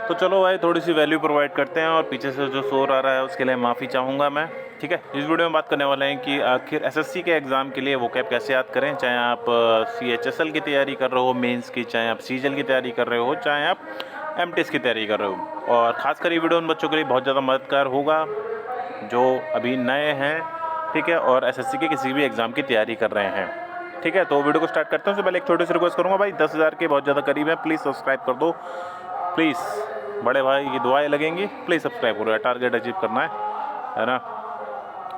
तो चलो भाई थोड़ी सी वैल्यू प्रोवाइड करते हैं और पीछे से जो शोर आ रहा है उसके लिए माफ़ी चाहूँगा मैं। ठीक है, इस वीडियो में बात करने वाले हैं कि आखिर एसएससी के एग्ज़ाम के लिए वोकैब कैसे याद करें। चाहे आप सीएचएसएल की तैयारी कर रहे हो मेंस की, चाहे आप सीजीएल की तैयारी कर रहे हो, चाहे आप एमटीएस की तैयारी कर रहे हो। और ख़ासकर ये वीडियो उन बच्चों के लिए बहुत ज़्यादा मददगार होगा जो अभी नए हैं, ठीक है, और एसएससी के किसी भी एग्ज़ाम की तैयारी कर रहे हैं। ठीक है, तो वीडियो को स्टार्ट करते हैं। उससे पहले एक छोटी सी रिक्वेस्ट करूँगा भाई, 10,000 के बहुत ज़्यादा करीब है, प्लीज़ सब्सक्राइब कर दो प्लीज़। बड़े भाई की दुआएं लगेंगी, प्लीज़ सब्सक्राइब करो, टारगेट अचीव करना है ना।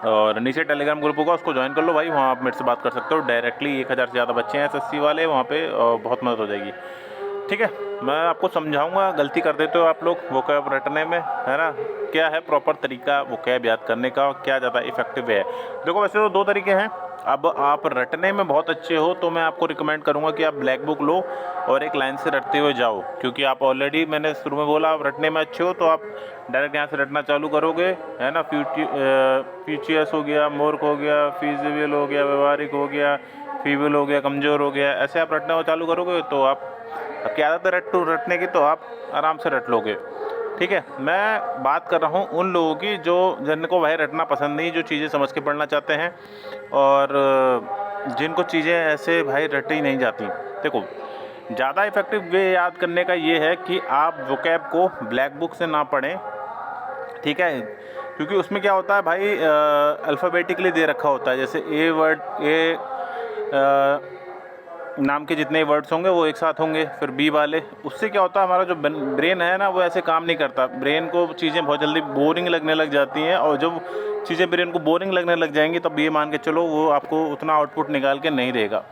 और नीचे टेलीग्राम ग्रुप होगा, उसको ज्वाइन कर लो भाई, वहाँ आप मेरे से बात कर सकते हो डायरेक्टली। 1,000 से ज़्यादा बच्चे हैं एसएससी वाले वहाँ पे, और बहुत मदद हो जाएगी। ठीक है, मैं आपको समझाऊंगा, गलती कर देते हो आप लोग वोकैब रटने में, है ना। क्या है प्रॉपर तरीका वोकैब याद करने का, क्या ज़्यादा इफेक्टिव है। देखो वैसे तो दो तरीके हैं। अब आप रटने में बहुत अच्छे हो तो मैं आपको रिकमेंड करूंगा कि आप ब्लैक बुक लो और एक लाइन से रटते हुए जाओ, क्योंकि आप ऑलरेडी, मैंने शुरू में बोला, आप रटने में अच्छे हो तो आप डायरेक्ट यहाँ से रटना चालू करोगे, है ना। फ्यूचियस हो गया, मोर्क हो गया, फिजिबल हो गया, व्यवहारिक हो गया, फीबल हो गया, कमज़ोर हो गया, ऐसे आप रटना चालू करोगे तो आप की आदत है रटने की, तो आप आराम से रट लोगे। ठीक है, मैं बात कर रहा हूँ उन लोगों की जो जिनको भाई रटना पसंद नहीं, जो चीज़ें समझ के पढ़ना चाहते हैं और जिनको चीज़ें ऐसे भाई रटी नहीं जाती। देखो ज़्यादा इफेक्टिव वे याद करने का ये है कि आप वोकैब को ब्लैक बुक से ना पढ़ें, ठीक है, क्योंकि उसमें क्या होता है भाई, अल्फ़ाबेटिकली दे रखा होता है। जैसे ए वर्ड, ए नाम के जितने वर्ड्स होंगे वो एक साथ होंगे, फिर बी वाले। उससे क्या होता है, हमारा जो ब्रेन है ना वो ऐसे काम नहीं करता। ब्रेन को चीज़ें बहुत जल्दी बोरिंग लगने लग जाती हैं, और जब चीज़ें ब्रेन को बोरिंग लगने लग जाएंगी तब ये मान के चलो वो आपको उतना आउटपुट निकाल के नहीं देगा,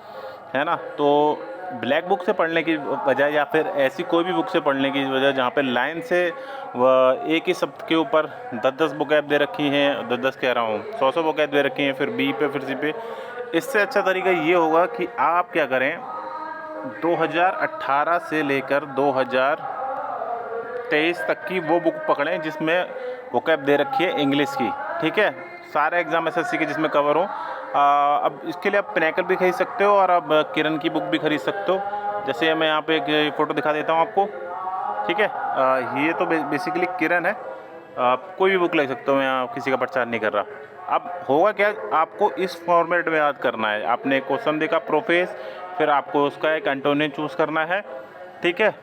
है ना। तो ब्लैक बुक से पढ़ने की बजाय या फिर ऐसी कोई भी बुक से पढ़ने की वजह जहाँ पे लाइन से एक ही शब्द के ऊपर 10-10 वोकैब दे रखी हैं, 10-10 कह रहा हूँ, 100 वोकैब दे रखी हैं, फिर बी पे फिर सी पे, इससे अच्छा तरीका ये होगा कि आप क्या करें, 2018 से लेकर 2023 तक की वो बुक पकड़ें जिसमें वोकैब दे रखी है इंग्लिश की। ठीक है, सारे एग्ज़ाम एसएससी के जिसमें कवर हो। अब इसके लिए आप पिनैकल भी खरीद सकते हो और आप किरण की बुक भी खरीद सकते हो। जैसे मैं यहाँ पे एक फ़ोटो दिखा देता हूँ आपको, ठीक है। ये तो बेसिकली किरण है, आप कोई भी बुक ले सकते हो, मैं यहाँ किसी का प्रचार नहीं कर रहा। अब होगा क्या, आपको इस फॉर्मेट में याद करना है। आपने क्वेश्चन देखा प्रोफेस, फिर आपको उसका एक एंटोनिम चूज़ करना है, ठीक है।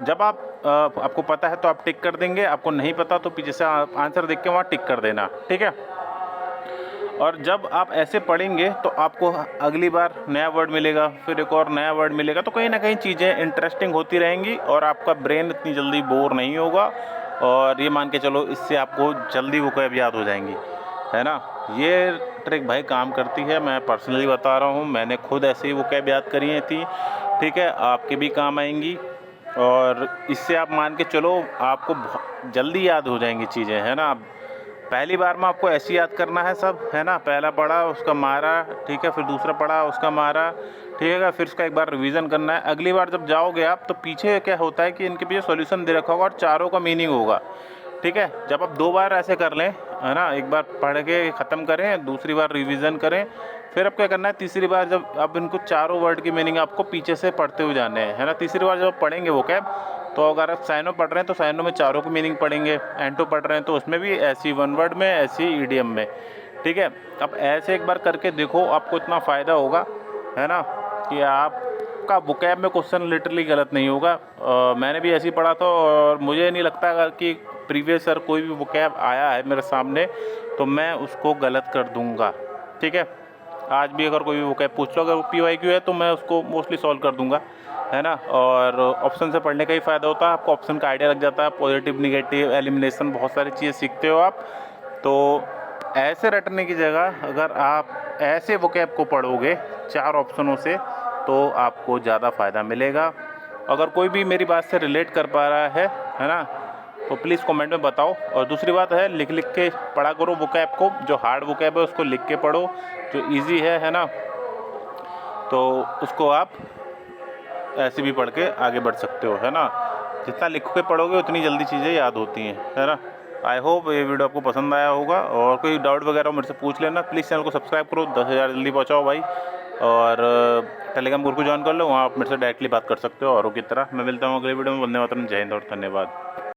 जब आपको पता है तो आप टिक कर देंगे, आपको नहीं पता तो पीछे से आंसर देख के वहाँ टिक कर देना, ठीक है। और जब आप ऐसे पढ़ेंगे तो आपको अगली बार नया वर्ड मिलेगा, फिर एक और नया वर्ड मिलेगा, तो कहीं ना कहीं चीज़ें इंटरेस्टिंग होती रहेंगी और आपका ब्रेन इतनी जल्दी बोर नहीं होगा। और ये मान के चलो इससे आपको जल्दी वोकैब याद हो जाएंगी, है ना। ये ट्रिक भाई काम करती है, मैं पर्सनली बता रहा हूँ, मैंने खुद ऐसे ही वोकैब याद करी थी, ठीक है, आपके भी काम आएंगी। और इससे आप मान के चलो आपको जल्दी याद हो जाएंगी चीज़ें, है ना। पहली बार में आपको ऐसे याद करना है सब, है ना। पहला पढ़ा उसका मारा, ठीक है, फिर दूसरा पढ़ा उसका मारा, ठीक है, फिर उसका एक बार रिवीजन करना है। अगली बार जब जाओगे आप तो पीछे क्या होता है कि इनके पीछे सॉल्यूशन दे रखा होगा और चारों का मीनिंग होगा, ठीक है। जब आप 2 बार ऐसे कर लें, है ना, एक बार पढ़ के ख़त्म करें, दूसरी बार रिवीजन करें, फिर अब क्या करना है, तीसरी बार जब अब इनको चारों वर्ड की मीनिंग आपको पीछे से पढ़ते हुए जाने हैं, है ना। तीसरी बार जब पढ़ेंगे वोकैब, तो अगर आप साइनो पढ़ रहे हैं तो साइनो में चारों की मीनिंग पढ़ेंगे, एंटो पढ़ रहे हैं तो उसमें भी ऐसी वन वर्ड में, ऐसी ईडीएम में, ठीक है। अब ऐसे एक बार करके देखो, आपको इतना फ़ायदा होगा, है ना, कि आपका वोकैब में क्वेश्चन लिटरली गलत नहीं होगा। मैंने भी ऐसे ही पढ़ा था और मुझे नहीं लगता कि प्रीवियस ईयर कोई भी वोकैब आया है मेरे सामने तो मैं उसको गलत कर दूंगा, ठीक है। आज भी अगर कोई भी वोकैब पूछ लो, अगर PYQ है तो मैं उसको मोस्टली सॉल्व कर दूंगा, है ना। और ऑप्शन से पढ़ने का ही फ़ायदा होता है, आपको ऑप्शन का आइडिया लग जाता है, पॉजिटिव निगेटिव एलिमिनेशन बहुत सारी चीज़ें सीखते हो आप। तो ऐसे रटने की जगह अगर आप ऐसे वोकैब को पढ़ोगे 4 ऑप्शनों से तो आपको ज़्यादा फ़ायदा मिलेगा। अगर कोई भी मेरी बात से रिलेट कर पा रहा है ना, तो प्लीज़ कमेंट में बताओ। और दूसरी बात है, लिख लिख के पढ़ा करो वोकैब को, जो हार्ड वोकैब है उसको लिख के पढ़ो, जो इजी है ना, तो उसको आप ऐसे भी पढ़ के आगे बढ़ सकते हो, है ना। जितना लिख के पढ़ोगे उतनी जल्दी चीज़ें याद होती हैं, है ना। आई होप ये वीडियो आपको पसंद आया होगा, और कोई डाउट वगैरह मेरे से पूछ लेना। प्लीज़ चैनल को सब्सक्राइब करो, 10,000 जल्दी पहुँचाओ भाई। और टेलीग्राम ग्रुप को ज्वाइन कर लो, वहाँ आप मेरे से डायरेक्टली बात कर सकते हो औरों की तरह। मैं मिलता हूँ अगले वीडियो में। वंदे मातरम, जय हिंद और धन्यवाद।